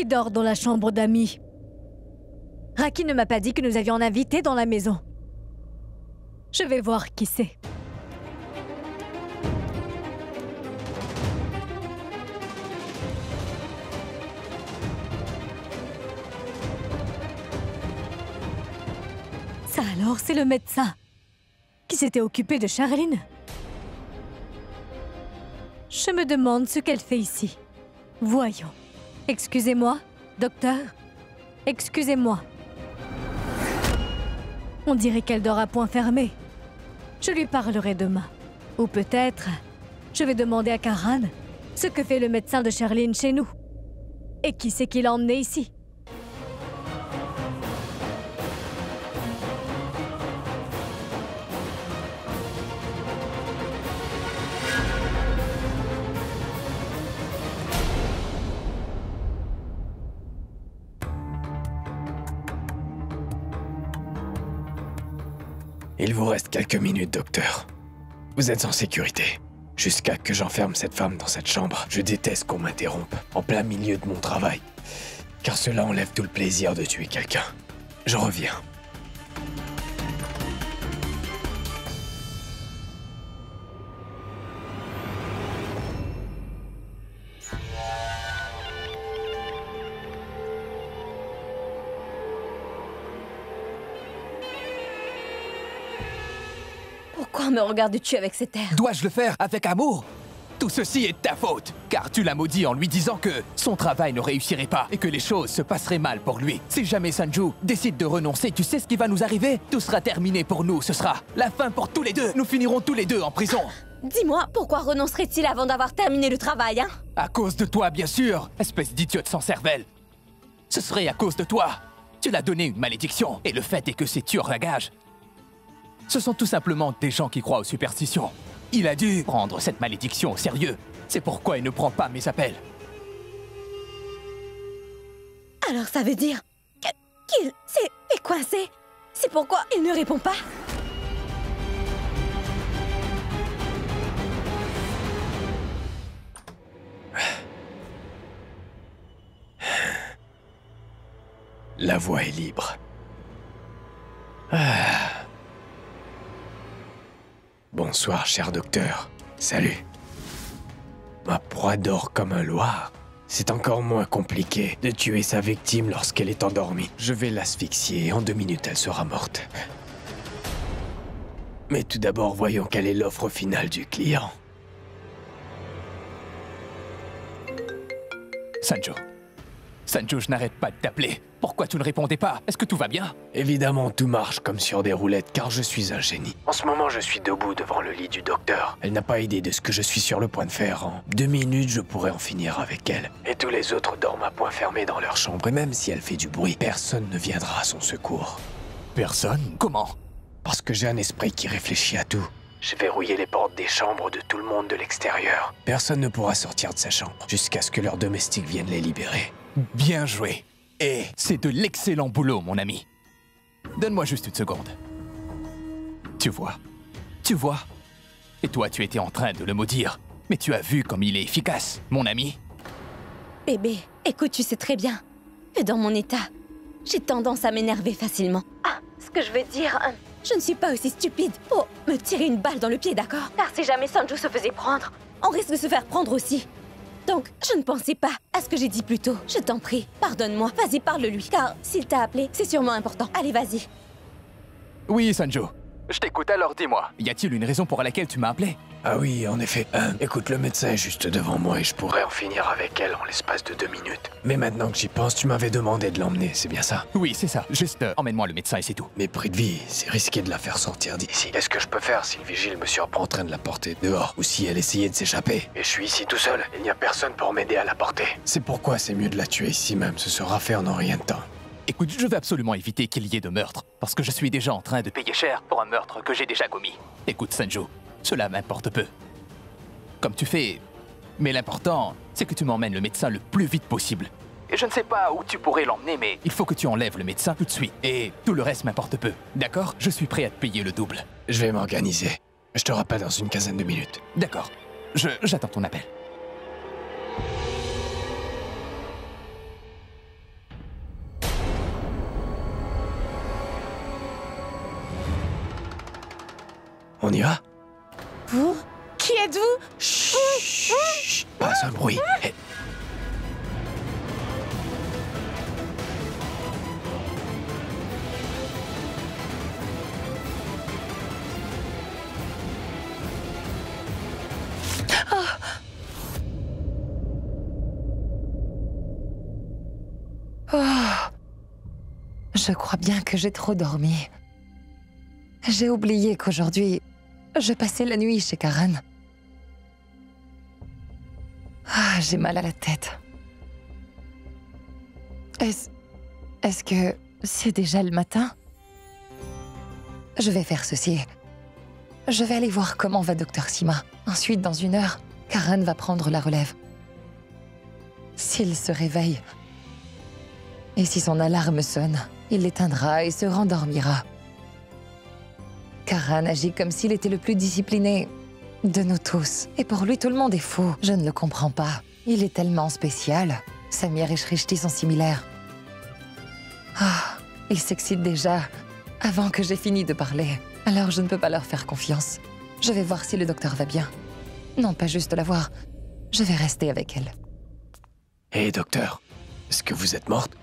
qui dort dans la chambre d'amis. Raki ne m'a pas dit que nous avions un invité dans la maison. Je vais voir qui c'est. Ça alors, c'est le médecin qui s'était occupé de Charline. Je me demande ce qu'elle fait ici. Voyons. Excusez-moi, docteur. Excusez-moi. On dirait qu'elle dort à point fermé. Je lui parlerai demain. Ou peut-être, je vais demander à Karan ce que fait le médecin de Charline chez nous. Et qui c'est qui l'a emmené ici? Il vous reste quelques minutes, docteur. Vous êtes en sécurité. Jusqu'à que j'enferme cette femme dans cette chambre. Je déteste qu'on m'interrompe en plein milieu de mon travail. Car cela enlève tout le plaisir de tuer quelqu'un. Je reviens. Pourquoi me regardes-tu avec cet air? Dois-je le faire avec amour? Tout ceci est de ta faute, car tu l'as maudit en lui disant que son travail ne réussirait pas et que les choses se passeraient mal pour lui. Si jamais Sanju décide de renoncer, tu sais ce qui va nous arriver? Tout sera terminé pour nous, ce sera la fin pour tous les deux. Nous finirons tous les deux en prison. Dis-moi, pourquoi renoncerait-il avant d'avoir terminé le travail, hein? À cause de toi, bien sûr, espèce d'idiote sans cervelle. Ce serait à cause de toi. Tu l'as donné une malédiction, et le fait est que c'est tueur à gage. Ce sont tout simplement des gens qui croient aux superstitions. Il a dû prendre cette malédiction au sérieux. C'est pourquoi il ne prend pas mes appels. Alors ça veut dire qu'il s'est coincé. C'est pourquoi il ne répond pas. La voie est libre. Bonsoir, cher docteur. Salut. Ma proie dort comme un loir. C'est encore moins compliqué de tuer sa victime lorsqu'elle est endormie. Je vais l'asphyxier et en 2 minutes, elle sera morte. Mais tout d'abord, voyons quelle est l'offre finale du client. Sanju. Sanju, je n'arrête pas de t'appeler. Pourquoi tu ne répondais pas? Est-ce que tout va bien? Évidemment, tout marche comme sur des roulettes, car je suis un génie. En ce moment, je suis debout devant le lit du docteur. Elle n'a pas idée de ce que je suis sur le point de faire. En 2 minutes, je pourrais en finir avec elle. Et tous les autres dorment à point fermé dans leur chambre, et même si elle fait du bruit, personne ne viendra à son secours. Personne? Comment? Parce que j'ai un esprit qui réfléchit à tout. J'ai verrouillé les portes des chambres de tout le monde de l'extérieur. Personne ne pourra sortir de sa chambre, jusqu'à ce que leurs domestiques viennent les libérer. Bien joué. Et c'est de l'excellent boulot, mon ami. Donne-moi juste une seconde. Tu vois? Tu vois? Et toi, tu étais en train de le maudire. Mais tu as vu comme il est efficace, mon ami? Bébé, écoute, tu sais très bien que dans mon état, j'ai tendance à m'énerver facilement. Ah, ce que je veux dire, je ne suis pas aussi stupide pour me tirer une balle dans le pied, d'accord? Car si jamais Sanju se faisait prendre, on risque de se faire prendre aussi. Donc, je ne pensais pas à ce que j'ai dit plus tôt. Je t'en prie, pardonne-moi. Vas-y, parle-lui. Car s'il t'a appelé, c'est sûrement important. Allez, vas-y. Oui, Sanju. Je t'écoute, alors dis-moi. Y a-t-il une raison pour laquelle tu m'as appelé? Ah oui, en effet. Écoute, le médecin est juste devant moi et je pourrais en finir avec elle en l'espace de 2 minutes. Mais maintenant que j'y pense, tu m'avais demandé de l'emmener, c'est bien ça? Oui, c'est ça. Juste, emmène-moi le médecin et c'est tout. Mais prix de vie, c'est risqué de la faire sortir d'ici. Qu'est-ce que je peux faire si le vigile me surprend en train de la porter dehors? Ou si elle essayait de s'échapper? Et je suis ici tout seul, il n'y a personne pour m'aider à la porter. C'est pourquoi c'est mieux de la tuer ici même, ce sera fait en rien de temps. Écoute, je veux absolument éviter qu'il y ait de meurtre, parce que je suis déjà en train de payer cher pour un meurtre que j'ai déjà commis. Écoute, Sanju, cela m'importe peu. Comme tu fais. Mais l'important, c'est que tu m'emmènes le médecin le plus vite possible. Et je ne sais pas où tu pourrais l'emmener, mais il faut que tu enlèves le médecin tout de suite. Et tout le reste m'importe peu. D'accord? Je suis prêt à te payer le double. Je vais m'organiser. Je te rappelle dans une quinzaine de minutes. D'accord. J'attends ton appel. On y va? Vous? Qui êtes-vous? Chut, pas un bruit. Hé. Je crois bien que j'ai trop dormi. J'ai oublié qu'aujourd'hui, je passais la nuit chez Karan. Ah, j'ai mal à la tête. Est-ce que c'est déjà le matin? Je vais faire ceci. Je vais aller voir comment va Dr. Sima. Ensuite, dans 1 heure, Karan va prendre la relève. S'il se réveille, et si son alarme sonne, il l'éteindra et se rendormira. Karan agit comme s'il était le plus discipliné de nous tous. Et pour lui, tout le monde est fou. Je ne le comprends pas. Il est tellement spécial. Samir et Shrishti sont similaires. Ah, il s'excite déjà, avant que j'ai fini de parler. Alors je ne peux pas leur faire confiance. Je vais voir si le docteur va bien. Non, pas juste la voir. Je vais rester avec elle. Hé, docteur, est-ce que vous êtes morte?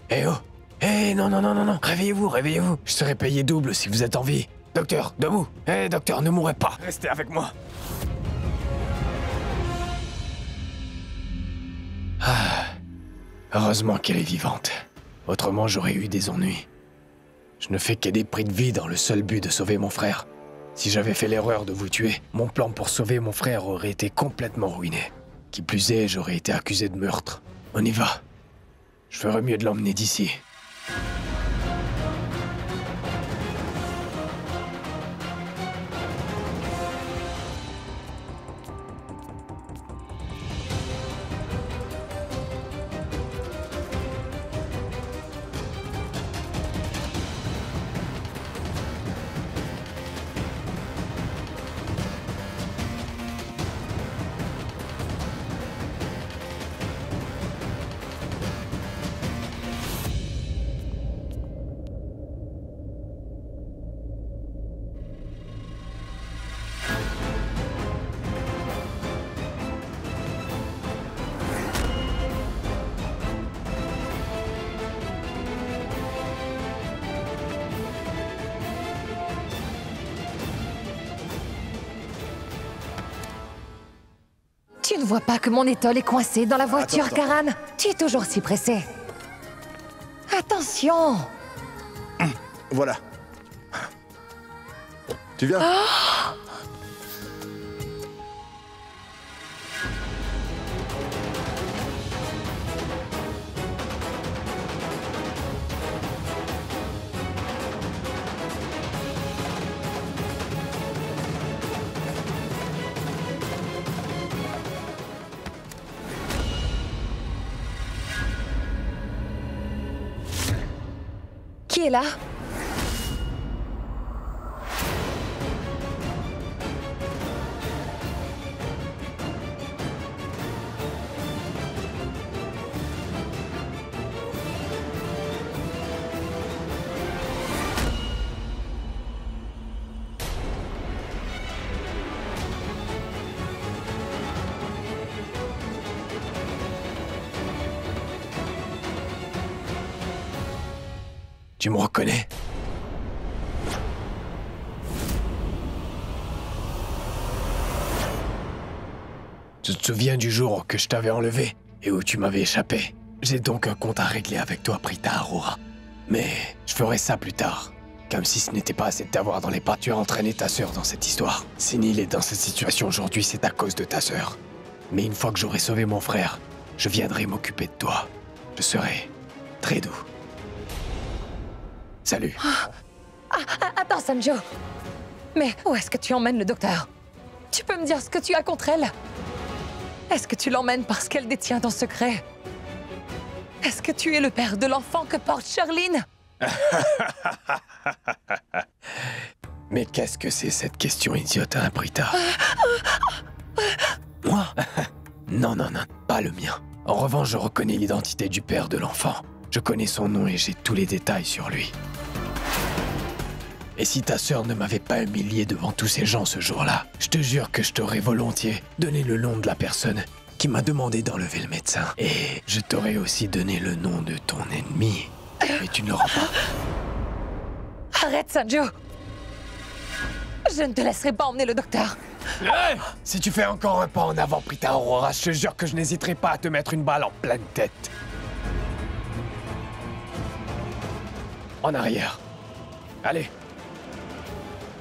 Eh oh! Eh non, non, non, non, non! Réveillez-vous, réveillez-vous! Je serai payé double si vous êtes en vie! Docteur, debout! Eh, docteur, ne mourrez pas! Restez avec moi! Ah, heureusement qu'elle est vivante. Autrement, j'aurais eu des ennuis. Je ne fais qu'aider prix de vie dans le seul but de sauver mon frère. Si j'avais fait l'erreur de vous tuer, mon plan pour sauver mon frère aurait été complètement ruiné. Qui plus est, j'aurais été accusé de meurtre. On y va. Je ferais mieux de l'emmener d'ici. Tu ne vois pas que mon étole est coincée dans la voiture, Attends. Karan? Tu es toujours si pressé. Attention! Voilà. Tu viens? Qui est là? Tu me reconnais? Tu te souviens du jour que je t'avais enlevé et où tu m'avais échappé? J'ai donc un compte à régler avec toi, Prita Aurora. Mais je ferai ça plus tard. Comme si ce n'était pas assez de t'avoir dans les pattes, tu as entraîné ta sœur dans cette histoire. Si Neil est dans cette situation aujourd'hui, c'est à cause de ta sœur. Mais une fois que j'aurai sauvé mon frère, je viendrai m'occuper de toi. Je serai très doux. Salut. Attends, Sanjo. Mais où est-ce que tu emmènes le docteur? Tu peux me dire ce que tu as contre elle? Est-ce que tu l'emmènes parce qu'elle détient ton secret? Est-ce que tu es le père de l'enfant que porte Charline? Mais qu'est-ce que c'est cette question idiote, hein, Prita? Moi? Non, non, non, pas le mien. En revanche, je reconnais l'identité du père de l'enfant. Je connais son nom et j'ai tous les détails sur lui. Et si ta sœur ne m'avait pas humilié devant tous ces gens ce jour-là, je te jure que je t'aurais volontiers donné le nom de la personne qui m'a demandé d'enlever le médecin. Et je t'aurais aussi donné le nom de ton ennemi. Mais tu ne l'auras pas. Arrête, Sanju! Je ne te laisserai pas emmener le docteur. Hey! Si tu fais encore un pas en avant, Prita Aurora, je te jure que je n'hésiterai pas à te mettre une balle en pleine tête. En arrière. Allez.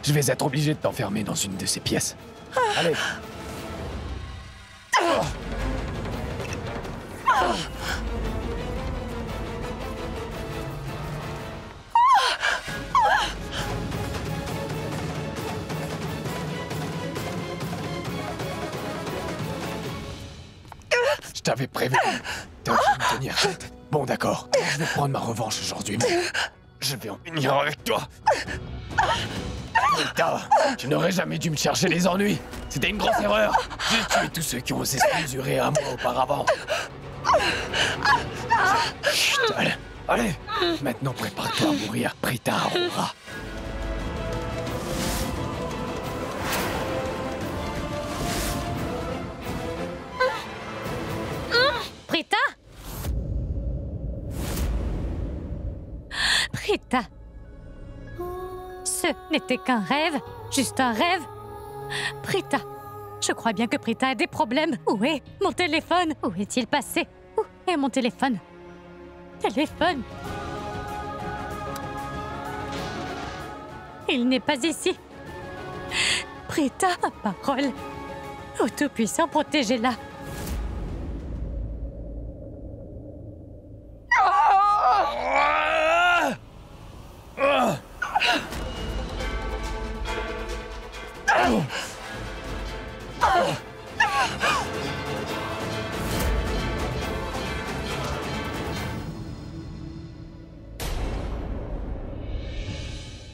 Je vais être obligé de t'enfermer dans une de ces pièces. Allez. Je t'avais prévenu. T'es en train de me tenir tête. Bon, d'accord. Je vais prendre ma revanche aujourd'hui, mais je vais en finir avec toi. Rita, tu n'aurais jamais dû me chercher les ennuis. C'était une grosse erreur. J'ai tué tous ceux qui ont osé se mesurer à moi auparavant. Chut, allez. Maintenant, prépare-toi à mourir, Prita Aurora. Prita? Prita? Ce n'était qu'un rêve? Juste un rêve? Prita, je crois bien que Prita a des problèmes. Où est mon téléphone? Où est-il passé? Où est mon téléphone? Téléphone? Il n'est pas ici. Prita, ma parole. Ô Tout-Puissant, protégez-la.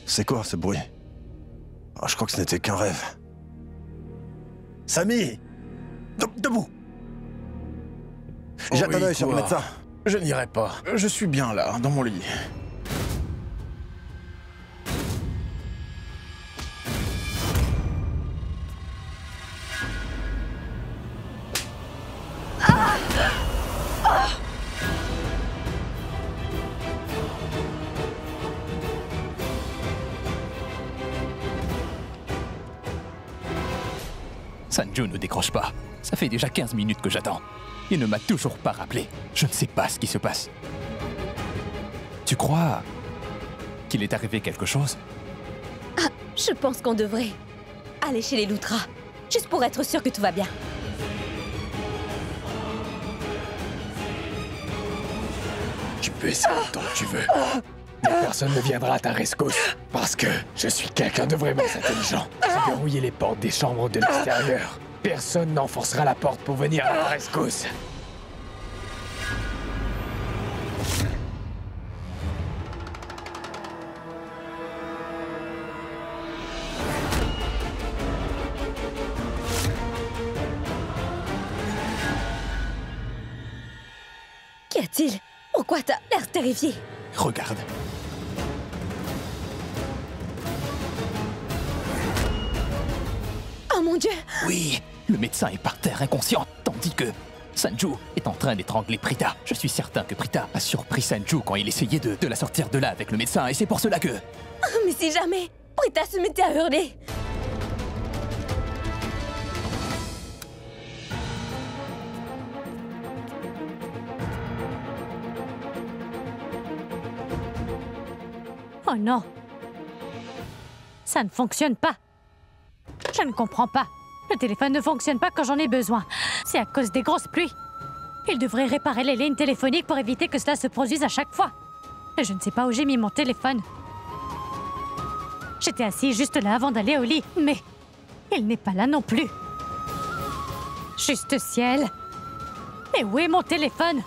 C'est quoi ce bruit? Oh, je crois que ce n'était qu'un rêve. Samy! Debout! Jette un œil sur le médecin. Je n'irai pas. Je suis bien là, dans mon lit. Sanju ne décroche pas. Ça fait déjà 15 minutes que j'attends. Il ne m'a toujours pas rappelé. Je ne sais pas ce qui se passe. Tu crois qu'il est arrivé quelque chose? Ah, je pense qu'on devrait aller chez les Lutra, juste pour être sûr que tout va bien. Tu peux essayer tant que tu veux. Mais personne ne viendra à ta rescousse. Parce que je suis quelqu'un de vraiment intelligent. J'ai verrouillé les portes des chambres de l'extérieur. Personne n'enforcera la porte pour venir à ta rescousse. Qu'y a-t-il? Pourquoi t'as l'air terrifié? Regarde. Oh mon Dieu! Oui, le médecin est par terre inconscient, tandis que Sanju est en train d'étrangler Prita. Je suis certain que Prita a surpris Sanju quand il essayait de la sortir de là avec le médecin, et c'est pour cela que... Oh, mais si jamais Prita se mettait à hurler! Oh non! Ça ne fonctionne pas! Je ne comprends pas. Le téléphone ne fonctionne pas quand j'en ai besoin. C'est à cause des grosses pluies. Il devrait réparer les lignes téléphoniques pour éviter que cela se produise à chaque fois. Et je ne sais pas où j'ai mis mon téléphone. J'étais assis juste là avant d'aller au lit, mais il n'est pas là non plus. Juste ciel. Mais où est mon téléphone?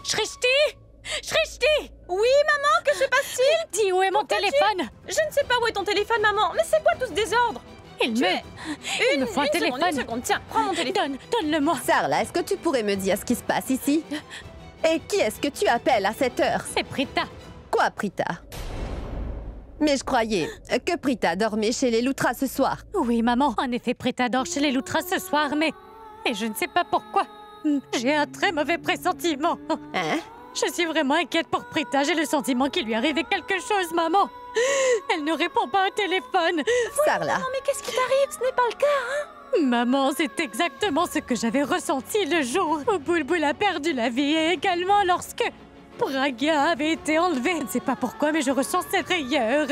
Shrishti! Shrishti! Oui, maman, que se passe-t-il? Dis où est mon téléphone? Je ne sais pas où est ton téléphone, maman. Mais c'est quoi tout ce désordre? Il me faut un téléphone. Une seconde, tiens, prends mon téléphone. Donne-le-moi. Sarla, est-ce que tu pourrais me dire ce qui se passe ici? Et qui est-ce que tu appelles à cette heure? C'est Prita. Quoi, Prita? Mais je croyais que Prita dormait chez les Loutras ce soir. Oui, maman. En effet, Prita dort chez les Loutras ce soir, mais... Et je ne sais pas pourquoi. J'ai un très mauvais pressentiment. Hein? Je suis vraiment inquiète pour Prita. J'ai le sentiment qu'il lui arrivait quelque chose, maman. Elle ne répond pas au téléphone. Sarla. Non, mais qu'est-ce qui t'arrive? Ce n'est pas le cas, hein? Maman, c'est exactement ce que j'avais ressenti le jour où Bulbul a perdu la vie et également lorsque Pragya avait été enlevée. Je ne sais pas pourquoi, mais je ressens cette frayeur.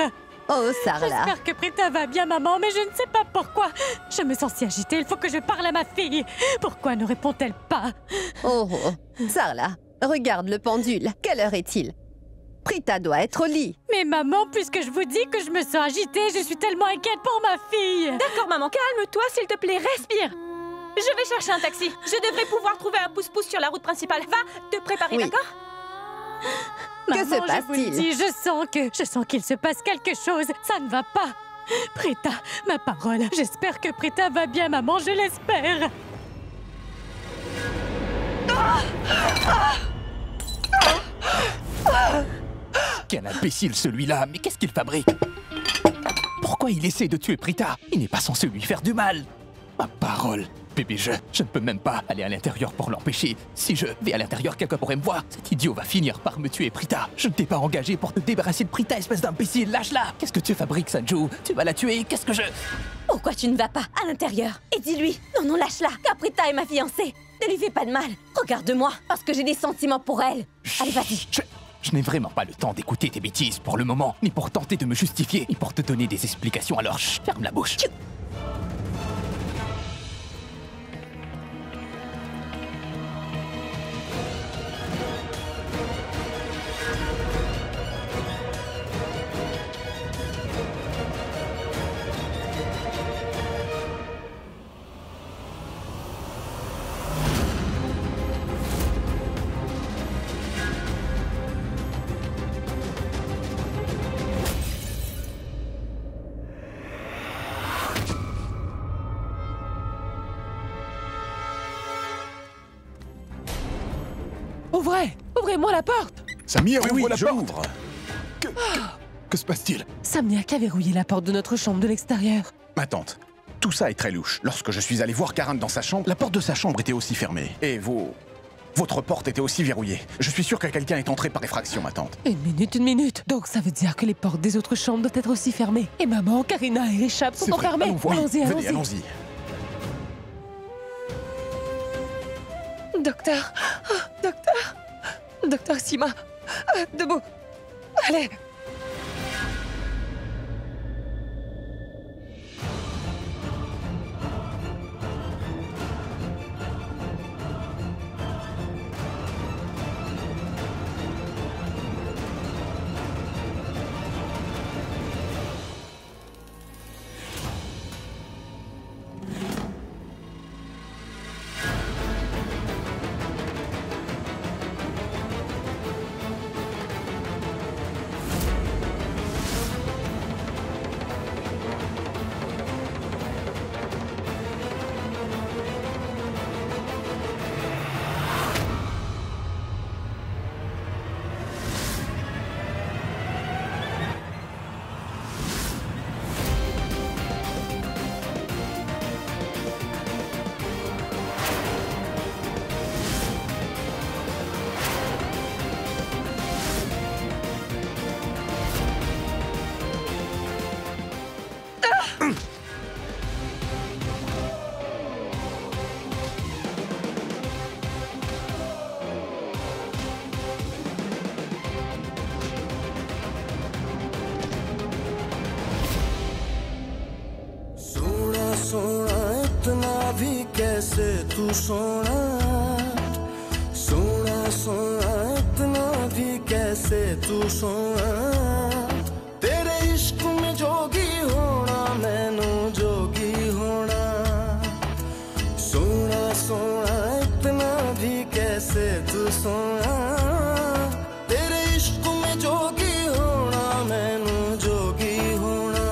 Oh, Sarla. J'espère que Prita va bien, maman, mais je ne sais pas pourquoi. Je me sens si agitée, il faut que je parle à ma fille. Pourquoi ne répond-elle pas? Oh, Sarla, regarde le pendule. Quelle heure est-il? Prita doit être au lit. Mais maman, puisque je vous dis que je me sens agitée, je suis tellement inquiète pour ma fille. D'accord, maman, calme-toi, s'il te plaît, respire. Je vais chercher un taxi. Je devrais pouvoir trouver un pouce-pouce sur la route principale. Va te préparer, Oui. d'accord? Que se Maman, je vous le passe-t-il? dis, je sens qu'il se passe quelque chose. Ça ne va pas. Prita, ma parole. J'espère que Prita va bien, maman, je l'espère. Quel imbécile celui-là, mais qu'est-ce qu'il fabrique? Pourquoi il essaie de tuer Prita? Il n'est pas censé lui faire du mal. Ma parole, bébé, je ne peux même pas aller à l'intérieur pour l'empêcher. Si je vais à l'intérieur, quelqu'un pourrait me voir. Cet idiot va finir par me tuer, Prita. Je ne t'ai pas engagé pour te débarrasser de Prita, espèce d'imbécile. Lâche-la. Qu'est-ce que tu fabriques, Sanju? Tu vas la tuer. Qu'est-ce que je... Pourquoi tu ne vas pas à l'intérieur? Et dis-lui, non, lâche-la, car Prita est ma fiancée. Ne lui fais pas de mal. Regarde-moi, parce que j'ai des sentiments pour elle. Allez, vas-y. Je n'ai vraiment pas le temps d'écouter tes bêtises pour le moment, ni pour tenter de me justifier, ni pour te donner des explications, alors ferme la bouche. Ouvrez-moi la porte! Samir, ouvre la porte. j'ouvre. Que se passe-t-il? Samir qui a verrouillé la porte de notre chambre de l'extérieur. Ma tante, tout ça est très louche. Lorsque je suis allé voir Karan dans sa chambre, la porte de sa chambre était aussi fermée. Et votre porte était aussi verrouillée. Je suis sûr que quelqu'un est entré par effraction, ma tante. Une minute. Donc ça veut dire que les portes des autres chambres doivent être aussi fermées. Et maman, Karina et Richard sont C'est vrai, enfermées. allons voir. Allons-y, Venez, allons-y. allons-y. Docteur. Docteur Sima. Debout. Allez. सोना इतना भी कैसे तू सोना सोना सोना इतना भी कैसे तू सोना तेरे इश्क में जोगी होना मैनू जोगी होना सोना सोना इतना भी कैसे तू सोना तेरे इश्क में जोगी होना मैनू जोगी होना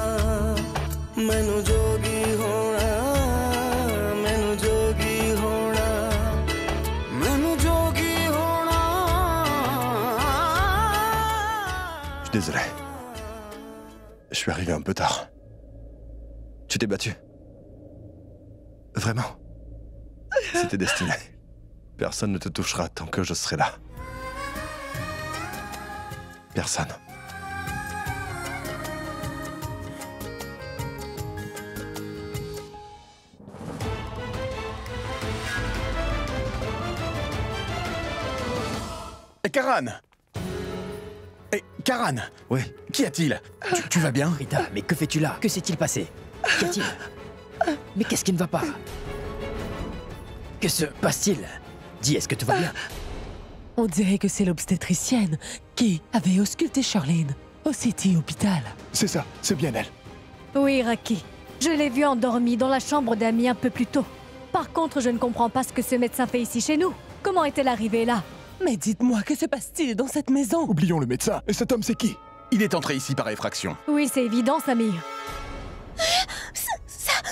मैनू जोगी होना मैनू जोगी होना मैनू जोगी होना Désolé. Je suis arrivé un peu tard. Tu t'es battu. Vraiment. C'était destiné. Personne ne te touchera tant que je serai là. Personne. Et Karan! Et Karan! Oui. Qu'y a-t-il? Tu vas bien? Rita, mais que fais-tu là? Que s'est-il passé? Qu'y a-t-il? Mais qu'est-ce qui ne va pas? Que se passe-t-il? Dis, est-ce que tout va bien? On dirait que c'est l'obstétricienne qui avait ausculté Charlene au City Hôpital. C'est ça, c'est bien elle. Oui, Raki. Je l'ai vue endormie dans la chambre d'Amy un peu plus tôt. Par contre, je ne comprends pas ce que ce médecin fait ici chez nous. Comment est-elle arrivée là? Mais dites-moi, que se passe-t-il dans cette maison? Oublions le médecin. Et cet homme, c'est qui? Il est entré ici par effraction. Oui, c'est évident, Samir.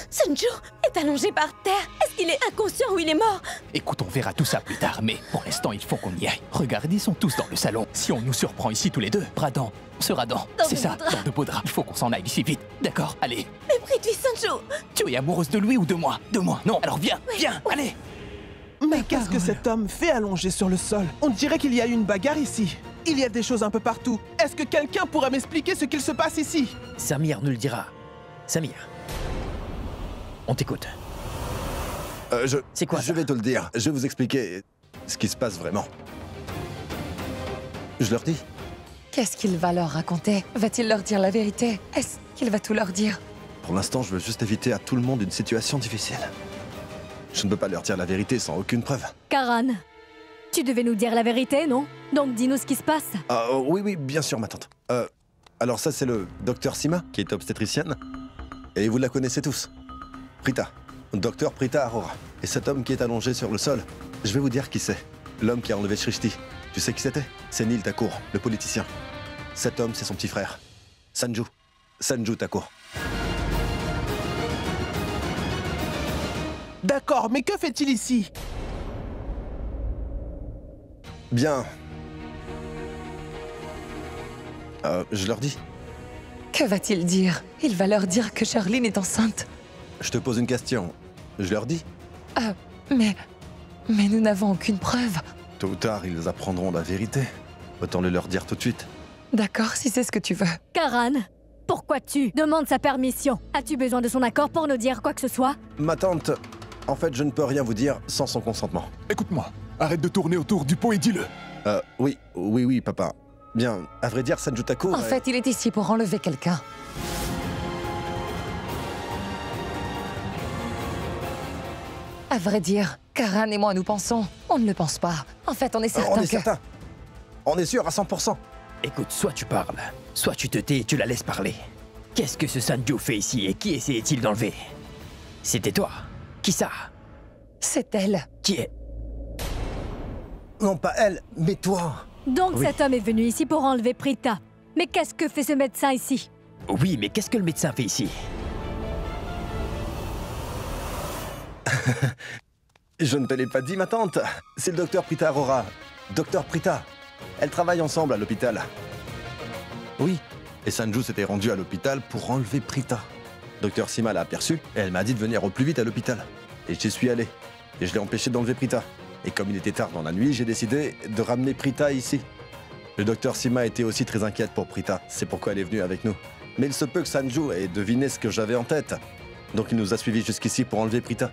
Sanju est allongé par terre. Est-ce qu'il est inconscient ou il est mort? Écoute, on verra tout ça plus tard, mais pour l'instant, il faut qu'on y aille. Regarde, ils sont tous dans le salon. Si on nous surprend ici tous les deux, bras dans, sera dans. C'est ça, dans de beaux draps. Il faut qu'on s'en aille d'ici vite. D'accord, allez. Mais Prithvi, Sanju! Tu es amoureuse de lui ou de moi? De moi, non. Alors viens, viens, allez. Mais qu'est-ce que cet homme fait allongé sur le sol? On dirait qu'il y a eu une bagarre ici. Il y a des choses un peu partout. Est-ce que quelqu'un pourrait m'expliquer ce qu'il se passe ici? Samir nous le dira. Samir. On t'écoute. C'est quoi ça? Je vais te le dire. Je vais vous expliquer ce qui se passe vraiment. Je leur dis. Qu'est-ce qu'il va leur raconter? Va-t-il leur dire la vérité? Est-ce qu'il va tout leur dire? Pour l'instant, je veux juste éviter à tout le monde une situation difficile. Je ne peux pas leur dire la vérité sans aucune preuve. Karan, tu devais nous dire la vérité, non? Donc dis-nous ce qui se passe. Oui, oui, bien sûr, ma tante. Alors ça, c'est le docteur Sima, qui est obstétricienne. Et vous la connaissez tous. Prita. Docteur Prita Arora. Et cet homme qui est allongé sur le sol, je vais vous dire qui c'est. L'homme qui a enlevé Shrishti. Tu sais qui c'était? C'est Neil Thakur, le politicien. Cet homme, c'est son petit frère. Sanju. Sanju Thakur. D'accord, mais que fait-il ici? Bien. Je leur dis. Que va-t-il dire? Il va leur dire que Charlene est enceinte. Je te pose une question. Je leur dis. Mais nous n'avons aucune preuve. Tôt ou tard, ils apprendront la vérité. Autant le leur dire tout de suite. D'accord, si c'est ce que tu veux. Karan, pourquoi tu demandes sa permission? As-tu besoin de son accord pour nous dire quoi que ce soit? Ma tante, en fait, je ne peux rien vous dire sans son consentement. Écoute-moi, arrête de tourner autour du pot et dis-le. Oui, papa. Bien, à vrai dire, Sanju Thakur... En fait, il est ici pour enlever quelqu'un. À vrai dire, Karan et moi, nous pensons. On ne le pense pas. En fait, on est certain on est certain. On est sûr à 100%. Écoute, soit tu parles, soit tu te tais et tu la laisses parler. Qu'est-ce que ce Sanju fait ici et qui essayait-il d'enlever? C'était toi. Qui ça? C'est elle. Qui est? Non, pas elle, mais toi. Donc cet homme est venu ici pour enlever Prita. Mais qu'est-ce que fait ce médecin ici? Oui, mais qu'est-ce que le médecin fait ici? Je ne te l'ai pas dit, ma tante. C'est le docteur Prita Arora. Docteur Prita. Elles travaillent ensemble à l'hôpital. Oui. Et Sanju s'était rendu à l'hôpital pour enlever Prita. Docteur Sima l'a aperçu et elle m'a dit de venir au plus vite à l'hôpital. Et j'y suis allé. Et je l'ai empêché d'enlever Prita. Et comme il était tard dans la nuit, j'ai décidé de ramener Prita ici. Le docteur Sima était aussi très inquiète pour Prita. C'est pourquoi elle est venue avec nous. Mais il se peut que Sanju ait deviné ce que j'avais en tête. Donc il nous a suivis jusqu'ici pour enlever Prita.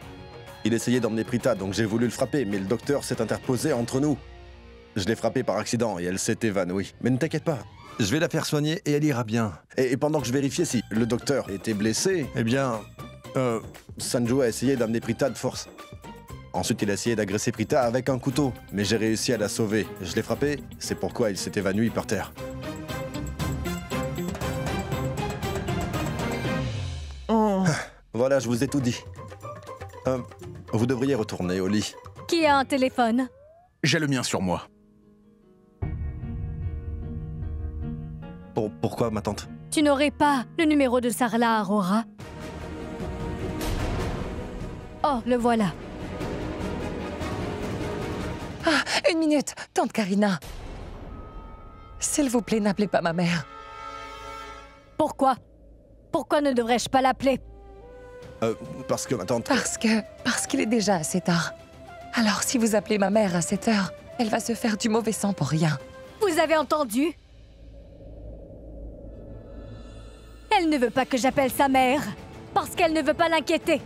Il essayait d'emmener Prita, donc j'ai voulu le frapper, mais le docteur s'est interposé entre nous. Je l'ai frappée par accident et elle s'est évanouie. Mais ne t'inquiète pas, je vais la faire soigner et elle ira bien. Et pendant que je vérifiais si le docteur était blessé, eh bien... Sanju a essayé d'amener Prita de force. Ensuite, il a essayé d'agresser Prita avec un couteau, mais j'ai réussi à la sauver. Je l'ai frappé, c'est pourquoi il s'est évanoui par terre. Voilà, je vous ai tout dit. Vous devriez retourner au lit. Qui a un téléphone? J'ai le mien sur moi. Pourquoi, ma tante? Tu n'aurais pas le numéro de Sarla Arora? Oh, le voilà. Ah, une minute, tante Karina. S'il vous plaît, n'appelez pas ma mère. Pourquoi? Pourquoi ne devrais-je pas l'appeler? Parce que ma tante... Parce qu'il est déjà assez tard. Alors si vous appelez ma mère à cette heure, elle va se faire du mauvais sang pour rien. Vous avez entendu? Elle ne veut pas que j'appelle sa mère, parce qu'elle ne veut pas l'inquiéter.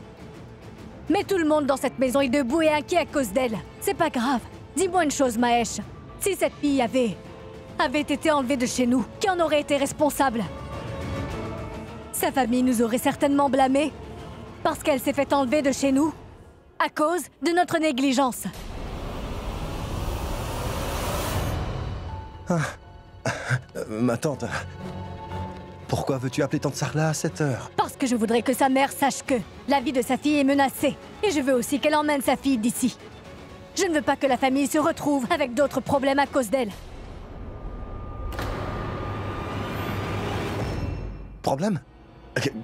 Mais tout le monde dans cette maison est debout et inquiet à cause d'elle. C'est pas grave. Dis-moi une chose, Mahesh. Si cette fille avait été enlevée de chez nous, qui en aurait été responsable? Sa famille nous aurait certainement blâmés, parce qu'elle s'est fait enlever de chez nous, à cause de notre négligence. Ma tante... Pourquoi veux-tu appeler tante Sarla à cette heure? Parce que je voudrais que sa mère sache que la vie de sa fille est menacée. Et je veux aussi qu'elle emmène sa fille d'ici. Je ne veux pas que la famille se retrouve avec d'autres problèmes à cause d'elle. Problème?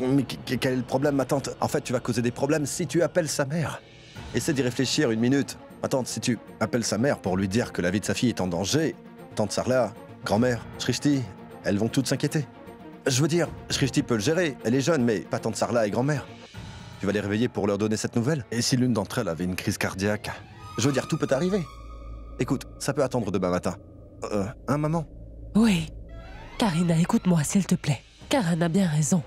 Mais quel est le problème, ma tante? En fait, tu vas causer des problèmes si tu appelles sa mère. Essaie d'y réfléchir une minute. Ma tante, si tu appelles sa mère pour lui dire que la vie de sa fille est en danger, tante Sarla, grand-mère, Shrishti, elles vont toutes s'inquiéter. Je veux dire, Shrishti peut le gérer, elle est jeune, mais pas tante Sarla et grand-mère. Tu vas les réveiller pour leur donner cette nouvelle? Et si l'une d'entre elles avait une crise cardiaque? Je veux dire, tout peut arriver. Écoute, ça peut attendre demain matin. Maman? Oui. Karina, écoute-moi, s'il te plaît. Karan a bien raison.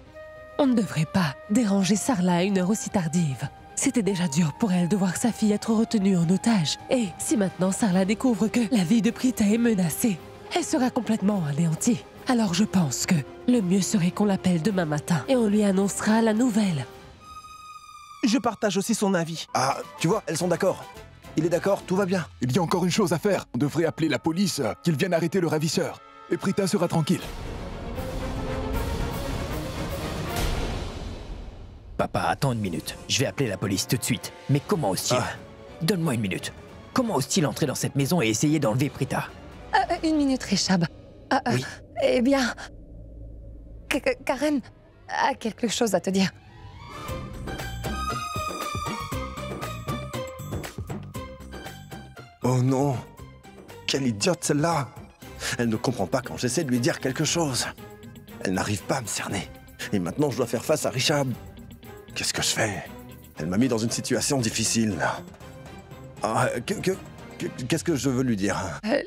On ne devrait pas déranger Sarla à une heure aussi tardive. C'était déjà dur pour elle de voir sa fille être retenue en otage. Et si maintenant Sarla découvre que la vie de Prita est menacée, elle sera complètement anéantie. Alors je pense que le mieux serait qu'on l'appelle demain matin et on lui annoncera la nouvelle. Je partage aussi son avis. Ah, tu vois, elles sont d'accord. Il est d'accord, tout va bien. Il y a encore une chose à faire. On devrait appeler la police, qu'ils viennent arrêter le ravisseur. Et Prita sera tranquille. Papa, attends une minute. Je vais appeler la police tout de suite. Mais comment ose-t-il? Donne-moi une minute. Comment ose-t-il entrer dans cette maison et essayer d'enlever Prita? Une minute, Rishab. Oui. Eh bien... Karen a quelque chose à te dire. Oh non! Quelle idiote celle-là! Elle ne comprend pas quand j'essaie de lui dire quelque chose. Elle n'arrive pas à me cerner. Et maintenant, je dois faire face à Rishab. Qu'est-ce que je fais? Elle m'a mis dans une situation difficile. Qu'est-ce que je veux lui dire?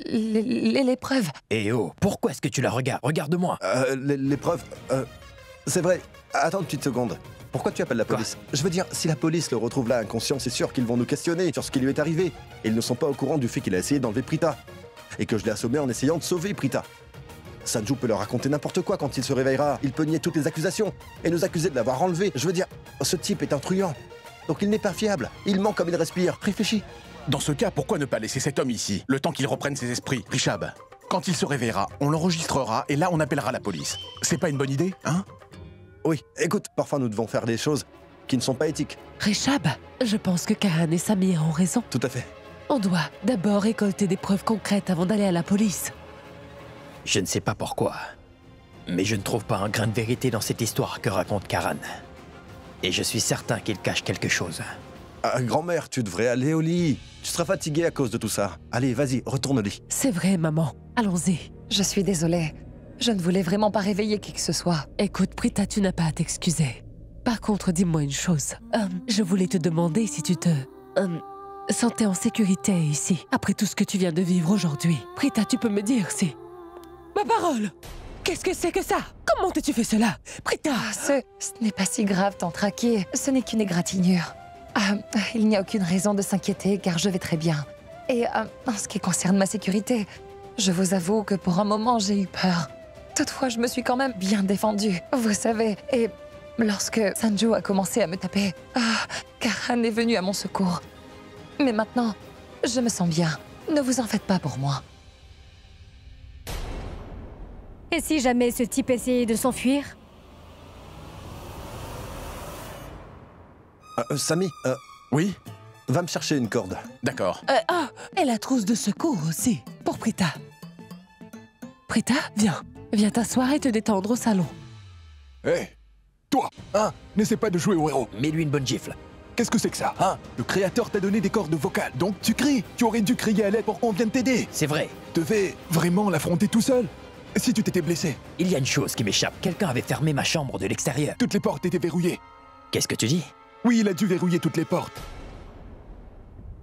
L'épreuve. Eh oh, pourquoi est-ce que tu la regardes? Regarde-moi. L'épreuve... c'est vrai. Attends une petite seconde. Pourquoi tu appelles la police? Je veux dire, si la police le retrouve là inconscient, c'est sûr qu'ils vont nous questionner sur ce qui lui est arrivé. Et ils ne sont pas au courant du fait qu'il a essayé d'enlever Prita. Et que je l'ai assommé en essayant de sauver Prita. Sanju peut leur raconter n'importe quoi quand il se réveillera. Il peut nier toutes les accusations et nous accuser de l'avoir enlevé. Je veux dire, ce type est un truand. Donc il n'est pas fiable. Il ment comme il respire. Réfléchis. Dans ce cas, pourquoi ne pas laisser cet homme ici, le temps qu'il reprenne ses esprits? Rishab, quand il se réveillera, on l'enregistrera et là on appellera la police. C'est pas une bonne idée, hein? Oui, écoute, parfois nous devons faire des choses qui ne sont pas éthiques. Rishab, je pense que Karan et Samir ont raison. Tout à fait. On doit d'abord récolter des preuves concrètes avant d'aller à la police. Je ne sais pas pourquoi, mais je ne trouve pas un grain de vérité dans cette histoire que raconte Karan. Et je suis certain qu'il cache quelque chose. Grand-mère, tu devrais aller au lit. Tu seras fatiguée à cause de tout ça. Allez, vas-y, retourne au lit. C'est vrai, maman. Allons-y. Je suis désolée. Je ne voulais vraiment pas réveiller qui que ce soit. Écoute, Prita, tu n'as pas à t'excuser. Par contre, dis-moi une chose. Je voulais te demander si tu te... sentais en sécurité ici, après tout ce que tu viens de vivre aujourd'hui. Prita, tu peux me dire si... Ma parole! Qu'est-ce que c'est que ça? Comment t'as-tu fait cela? Prita! Ce n'est pas si grave, tante Raki. Ce n'est qu'une égratignure. Il n'y a aucune raison de s'inquiéter, car je vais très bien. Et en ce qui concerne ma sécurité, je vous avoue que pour un moment, j'ai eu peur. Toutefois, je me suis quand même bien défendue, vous savez. Et lorsque Sanju a commencé à me taper, Karan est venu à mon secours. Mais maintenant, je me sens bien. Ne vous en faites pas pour moi. Et si jamais ce type essayait de s'enfuir? Sami, oui? Va me chercher une corde. D'accord. Et la trousse de secours aussi, pour Prita. Prita, viens. Viens t'asseoir et te détendre au salon. Hé, toi, n'essaie pas de jouer au héros. Mets-lui une bonne gifle. Qu'est-ce que c'est que ça, Le créateur t'a donné des cordes vocales, donc tu cries. Tu aurais dû crier à l'aide pour qu'on vienne t'aider. C'est vrai. Tu devais vraiment l'affronter tout seul. Si tu t'étais blessé. Il y a une chose qui m'échappe. Quelqu'un avait fermé ma chambre de l'extérieur. Toutes les portes étaient verrouillées. Qu'est-ce que tu dis? Oui, il a dû verrouiller toutes les portes.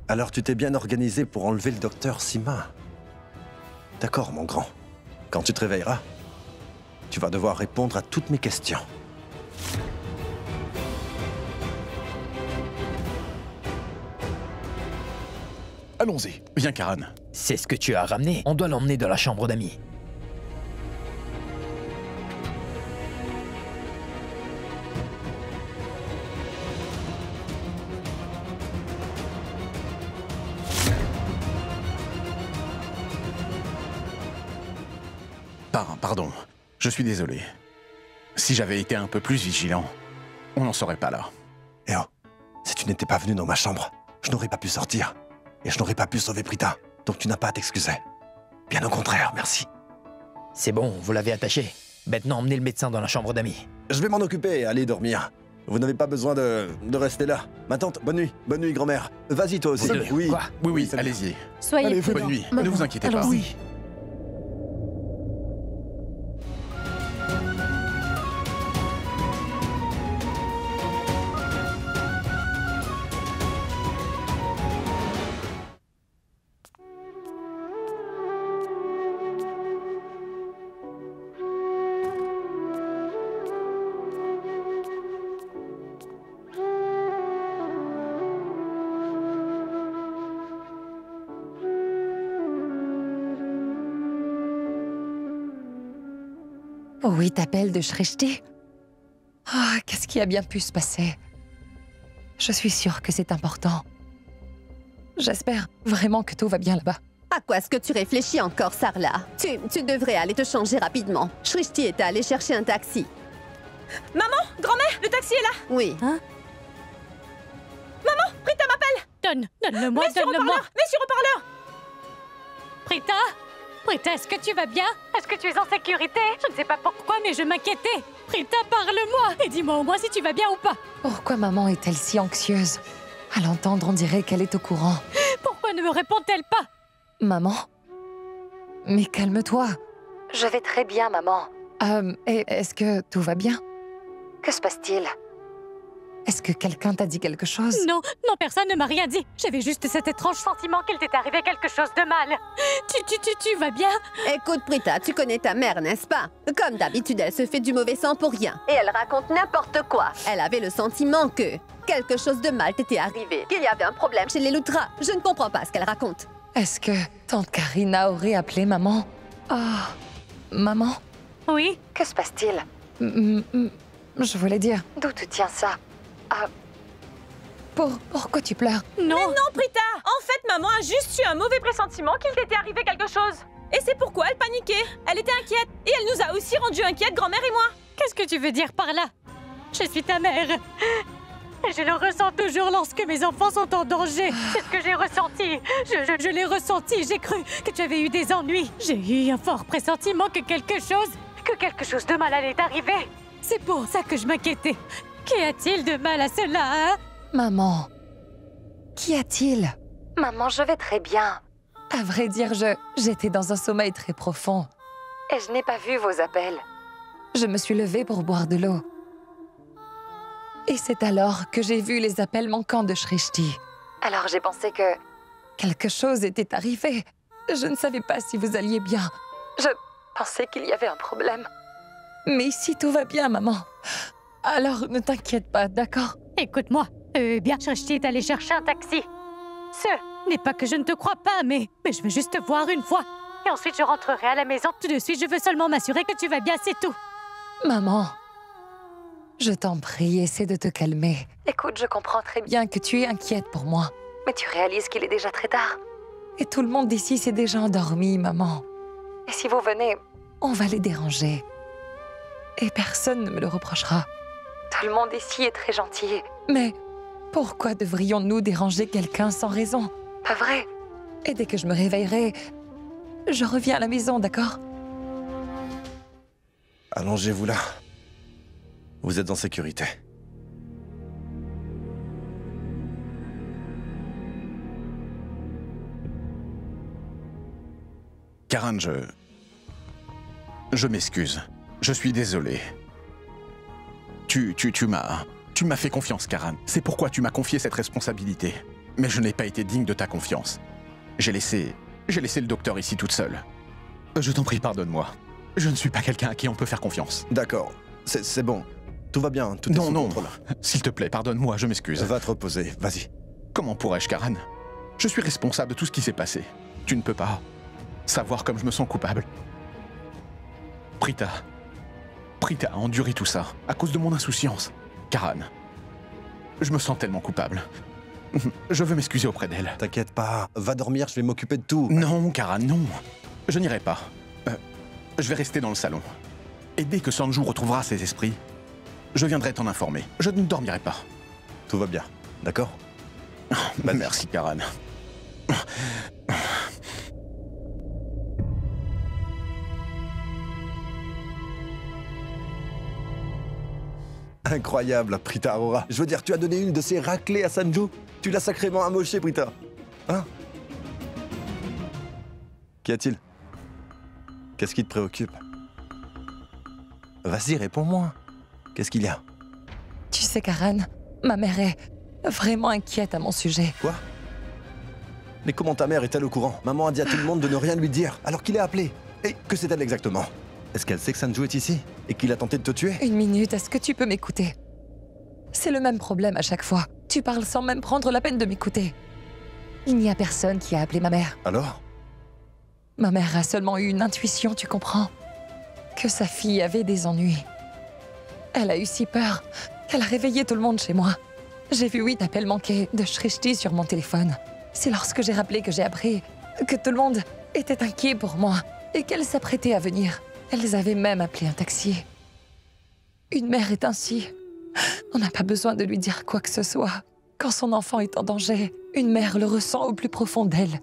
Alors tu t'es bien organisé pour enlever le docteur Sima. D'accord, mon grand. Quand tu te réveilleras, tu vas devoir répondre à toutes mes questions. Allons-y. Viens, Karan. C'est ce que tu as ramené. On doit l'emmener dans la chambre d'amis. Pardon. Je suis désolé. Si j'avais été un peu plus vigilant, on n'en serait pas là. Eh oh, si tu n'étais pas venu dans ma chambre, je n'aurais pas pu sortir. Et je n'aurais pas pu sauver Prita. Donc tu n'as pas à t'excuser. Bien au contraire, merci. C'est bon, vous l'avez attaché. Maintenant, emmenez le médecin dans la chambre d'amis. Je vais m'en occuper et aller dormir. Vous n'avez pas besoin de rester là. Ma tante, bonne nuit. Bonne nuit, grand-mère. Vas-y, toi aussi. Oui. Quoi? Oui, allez-y. Soyez Allez, prudents. bonne nuit. Ne vous inquiétez pas. Oui. Oui, t'appelles de Shrishti? Ah, qu'est-ce qui a bien pu se passer? Je suis sûre que c'est important. J'espère vraiment que tout va bien là-bas. À quoi est-ce que tu réfléchis encore, Sarla? Tu devrais aller te changer rapidement. Shrishti est allé chercher un taxi. Maman, grand-mère, le taxi est là. Oui. Hein? Maman, Prita m'appelle. Donne-le-moi, Mets sur donne-le-moi. haut-parleur, mets sur haut-parleur. Prita? Prita, est-ce que tu vas bien? Est-ce que tu es en sécurité? Je ne sais pas pourquoi, mais je m'inquiétais. Prita, parle-moi et dis-moi au moins si tu vas bien ou pas. Pourquoi maman est-elle si anxieuse? À l'entendre, on dirait qu'elle est au courant. Pourquoi ne me répond-elle pas? Maman? Mais calme-toi. Je vais très bien, maman. Est-ce que tout va bien? Que se passe-t-il? Est-ce que quelqu'un t'a dit quelque chose? Non, personne ne m'a rien dit. J'avais juste cet étrange sentiment qu'il t'est arrivé quelque chose de mal. Tu vas bien? Écoute, Prita, tu connais ta mère, n'est-ce pas? Comme d'habitude, elle se fait du mauvais sang pour rien. Et elle raconte n'importe quoi. Elle avait le sentiment que quelque chose de mal t'était arrivé, qu'il y avait un problème chez les Lutra. Je ne comprends pas ce qu'elle raconte. Est-ce que tante Karina aurait appelé maman? Ah, maman? Oui? Que se passe-t-il? Je voulais dire, d'où te tient ça? Ah, pourquoi tu pleures? Non. Mais non, Prita. En fait, maman a juste eu un mauvais pressentiment qu'il t'était arrivé quelque chose. Et c'est pourquoi elle paniquait. Elle était inquiète. Et elle nous a aussi rendu inquiètes, grand-mère et moi. Qu'est-ce que tu veux dire par là? Je suis ta mère. Et je le ressens toujours lorsque mes enfants sont en danger. C'est ce que j'ai ressenti. Je l'ai ressenti. J'ai cru que tu avais eu des ennuis. J'ai eu un fort pressentiment que quelque chose de mal allait arriver. C'est pour ça que je m'inquiétais. Qu'y a-t-il de mal à cela, hein? Maman, qu'y a-t-il? Maman, je vais très bien. À vrai dire, j'étais dans un sommeil très profond. Et je n'ai pas vu vos appels. Je me suis levée pour boire de l'eau. Et c'est alors que j'ai vu les appels manquants de Shrishti. Alors j'ai pensé que quelque chose était arrivé. Je ne savais pas si vous alliez bien. Je pensais qu'il y avait un problème. Mais ici, tout va bien, maman. Alors ne t'inquiète pas, d'accord? Écoute-moi. Bien, Shrishti est allé chercher un taxi. Ce n'est pas que je ne te crois pas, mais je veux juste te voir une fois. Et ensuite, je rentrerai à la maison. Tout de suite, je veux seulement m'assurer que tu vas bien, c'est tout. Maman, je t'en prie, essaie de te calmer. Écoute, je comprends très bien que tu es inquiète pour moi. Mais tu réalises qu'il est déjà très tard. Et tout le monde ici s'est déjà endormi, maman. Et si vous venez, on va les déranger. Et personne ne me le reprochera. Tout le monde ici est très gentil. Mais pourquoi devrions-nous déranger quelqu'un sans raison? Pas vrai? Et dès que je me réveillerai, je reviens à la maison, d'accord? Allongez-vous là. Vous êtes en sécurité. Karan, Je m'excuse. Je suis désolé. Tu m'as fait confiance, Karan. C'est pourquoi tu m'as confié cette responsabilité. Mais je n'ai pas été digne de ta confiance. J'ai laissé le docteur ici toute seule. Je t'en prie, pardonne-moi. Je ne suis pas quelqu'un à qui on peut faire confiance. D'accord, c'est bon. Tout va bien, tout est sous contrôle. S'il te plaît, pardonne-moi, je m'excuse. Va te reposer, vas-y. Comment pourrais-je, Karan? Je suis responsable de tout ce qui s'est passé. Tu ne peux pas savoir comme je me sens coupable. Prita a enduré tout ça à cause de mon insouciance. Karan, je me sens tellement coupable. Je veux m'excuser auprès d'elle. T'inquiète pas, va dormir, je vais m'occuper de tout. Non, Karan, non. Je n'irai pas. Je vais rester dans le salon. Et dès que Sanju retrouvera ses esprits, je viendrai t'en informer. Je ne dormirai pas. Tout va bien, d'accord? Merci, Karan. Incroyable, Prita Arora. Je veux dire, tu as donné une de ces raclées à Sanju. Tu l'as sacrément amoché, Prita. Hein? Qu'y a-t-il? Qu'est-ce qui te préoccupe? Vas-y, réponds-moi. Qu'est-ce qu'il y a? Tu sais, Karan, ma mère est vraiment inquiète à mon sujet. Quoi? Mais comment ta mère est-elle au courant? Maman a dit à tout le monde de ne rien lui dire, alors qu'il est appelé. Et que c'est elle exactement? Est-ce qu'elle sait que Sanju est ici? Et qu'il a tenté de te tuer? Une minute, est-ce que tu peux m'écouter? C'est le même problème à chaque fois. Tu parles sans même prendre la peine de m'écouter. Il n'y a personne qui a appelé ma mère. Alors? Ma mère a seulement eu une intuition, tu comprends? Que sa fille avait des ennuis. Elle a eu si peur qu'elle a réveillé tout le monde chez moi. J'ai vu 8 appels manqués de Shrishti sur mon téléphone. C'est lorsque j'ai rappelé que j'ai appris que tout le monde était inquiet pour moi et qu'elle s'apprêtait à venir. Elles avaient même appelé un taxi. Une mère est ainsi. On n'a pas besoin de lui dire quoi que ce soit. Quand son enfant est en danger, une mère le ressent au plus profond d'elle.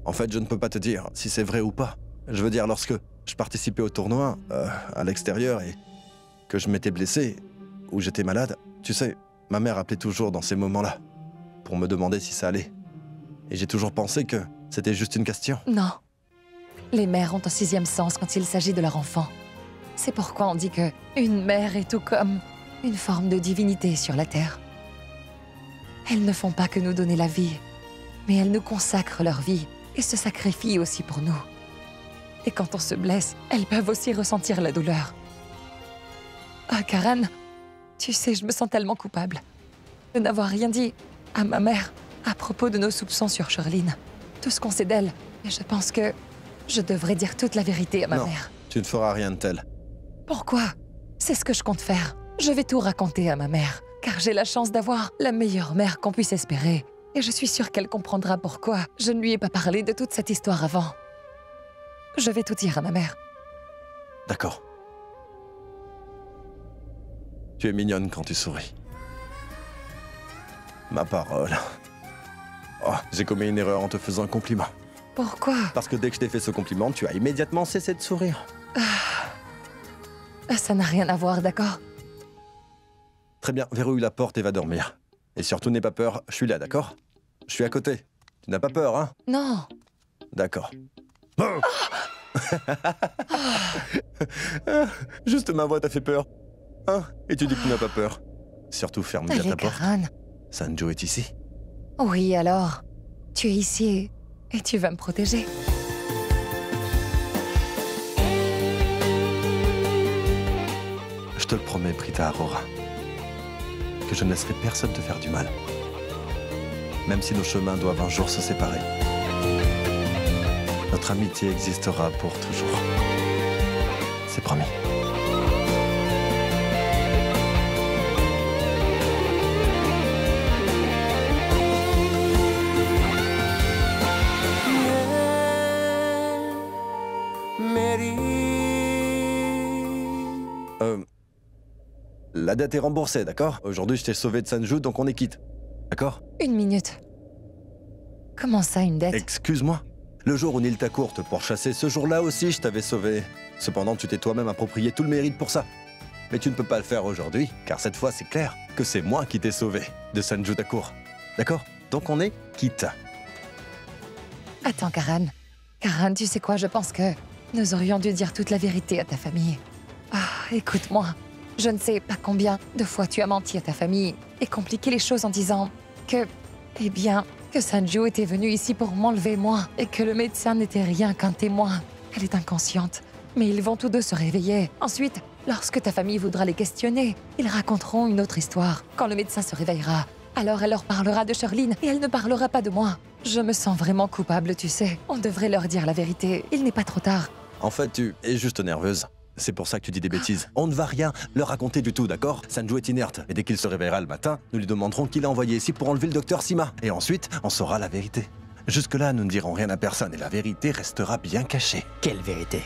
En fait, je ne peux pas te dire si c'est vrai ou pas. Je veux dire, lorsque je participais au tournoi, à l'extérieur, et que je m'étais blessé, ou j'étais malade, tu sais, ma mère appelait toujours dans ces moments-là, pour me demander si ça allait. Et j'ai toujours pensé que c'était juste une question. Non. Les mères ont un 6e sens quand il s'agit de leur enfant. C'est pourquoi on dit que une mère est tout comme une forme de divinité sur la terre. Elles ne font pas que nous donner la vie, mais elles nous consacrent leur vie et se sacrifient aussi pour nous. Et quand on se blesse, elles peuvent aussi ressentir la douleur. Ah, Karan, tu sais, je me sens tellement coupable de n'avoir rien dit à ma mère à propos de nos soupçons sur Charline. Tout ce qu'on sait d'elle. Et je pense que je devrais dire toute la vérité à ma mère. Tu ne feras rien de tel. Pourquoi? C'est ce que je compte faire. Je vais tout raconter à ma mère, car j'ai la chance d'avoir la meilleure mère qu'on puisse espérer. Et je suis sûre qu'elle comprendra pourquoi je ne lui ai pas parlé de toute cette histoire avant. Je vais tout dire à ma mère. D'accord. Tu es mignonne quand tu souris. Ma parole. Oh, j'ai commis une erreur en te faisant un compliment. Pourquoi? Parce que dès que je t'ai fait ce compliment, tu as immédiatement cessé de sourire. Ça n'a rien à voir, d'accord? Très bien, verrouille la porte et va dormir. Et surtout, n'aie pas peur, je suis là, d'accord? Je suis à côté. Tu n'as pas peur, hein? Non. D'accord. Oh Juste ma voix t'a fait peur. Hein? Et tu dis que tu n'as pas peur. Surtout, ferme bien ta porte. Karan. Sanju est ici. Oui, alors? Tu es ici et tu vas me protéger. Je te le promets, Prita Arora, que je ne laisserai personne te faire du mal. Même si nos chemins doivent un jour se séparer. Notre amitié existera pour toujours. C'est promis. La dette est remboursée, d'accord? Aujourd'hui, je t'ai sauvé de Sanju, donc on est quitte. D'accord? Une minute. Comment ça, une dette? Excuse-moi. Le jour où Nil t'a court te pourchassait, ce jour-là aussi, je t'avais sauvé. Cependant, tu t'es toi-même approprié tout le mérite pour ça. Mais tu ne peux pas le faire aujourd'hui, car cette fois, c'est clair que c'est moi qui t'ai sauvé de Sanju Thakur. D'accord? Donc on est quitte. Attends, Karan. Karan, tu sais quoi, je pense que Nous aurions dû dire toute la vérité à ta famille. Ah, écoute-moi. Je ne sais pas combien de fois tu as menti à ta famille et compliqué les choses en disant que... Eh bien, que Sanju était venue ici pour m'enlever moi et que le médecin n'était rien qu'un témoin. Elle est inconsciente, mais ils vont tous deux se réveiller. Ensuite, lorsque ta famille voudra les questionner, ils raconteront une autre histoire. Quand le médecin se réveillera, alors elle leur parlera de Charline et elle ne parlera pas de moi. Je me sens vraiment coupable, tu sais. On devrait leur dire la vérité. Il n'est pas trop tard. En fait, tu es juste nerveuse. C'est pour ça que tu dis des bêtises. On ne va rien leur raconter du tout, d'accord? Sanju est inerte. Et dès qu'il se réveillera le matin, nous lui demanderons qui l'a envoyé ici pour enlever le docteur Sima. Et ensuite, on saura la vérité. Jusque-là, nous ne dirons rien à personne et la vérité restera bien cachée. Quelle vérité?